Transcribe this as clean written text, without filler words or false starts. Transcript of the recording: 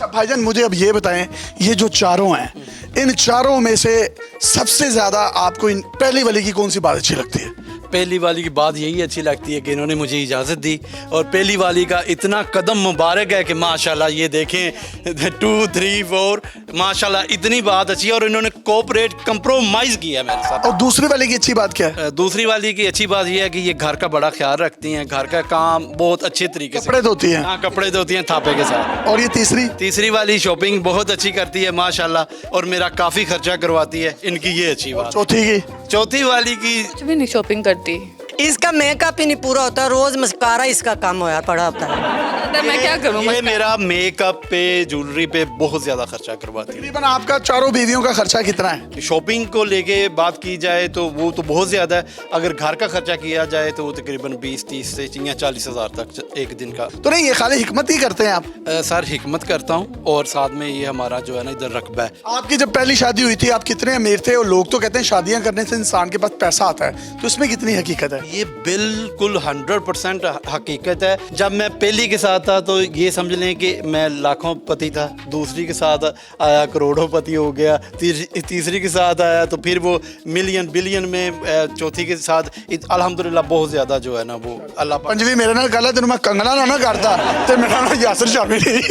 अच्छा भाईजान, मुझे अब ये बताएं, ये जो चारों हैं, इन चारों में से सबसे ज्यादा आपको इन पहली वाली की कौन सी बात अच्छी लगती है? पहली वाली की बात यही अच्छी लगती है कि इन्होंने मुझे इजाज़त दी, और पहली वाली का इतना कदम मुबारक है कि माशाल्लाह ये देखें 2 3 4 माशाल्लाह इतनी बात अच्छी है, और इन्होंने कोऑपरेट कंप्रोमाइज़ किया मेरे साथ। और दूसरी वाली की अच्छी बात क्या है? दूसरी वाली की अच्छी बात यह है कि ये घर का बड़ा ख्याल रखती हैं, घर का काम बहुत अच्छे तरीके से। कपड़े धोती हैं? हाँ, कपड़े धोती हैं थापे के साथ। और ये तीसरी? तीसरी वाली शॉपिंग बहुत अच्छी करती है माशाल्लाह, और मेरा काफ़ी खर्चा करवाती है, इनकी ये अच्छी बात। चौथी की? चौथी वाली की कुछ भी नहीं शॉपिंग करती। इसका मेकअप ही नहीं पूरा होता, रोज मस्कारा इसका काम हो यार पड़ा होता है। मैं क्या करूँ? ये मेरा मेकअप पे, ज्वेलरी पे बहुत ज्यादा खर्चा करवाती है। तकरीबन आपका चारों बीवियों का खर्चा कितना है? शॉपिंग को लेके बात की जाए तो वो तो बहुत ज़्यादा है, अगर घर का खर्चा किया जाए तो वो तकरीबन 20-30 से या 40 हज़ार तक एक दिन का। तो नहीं, ये खाली हिकमत ही करते हैं आप? सर हिकमत करता हूँ, और साथ में ये हमारा जो है ना इधर रकबा है। आपकी जब पहली शादी हुई थी, आप कितने अमीर थे? और लोग तो कहते हैं शादियां करने से इंसान के पास पैसा आता है, तो इसमें कितनी हकीकत है? ये बिल्कुल 100% हकीकत है। जब मैं पहली के साथ था तो ये समझ लें कि मैं लाखों पति था, दूसरी के साथ आया करोड़ों पति हो गया, तीसरी के साथ आया तो फिर वो मिलियन बिलियन में, चौथी के साथ अल्हम्दुलिल्लाह बहुत ज़्यादा जो है ना वो अल्लाह पंजवी मेरे नाल गल है, तेन मैं कंगना ना करता तो मेरा नाम यासर शामिल ही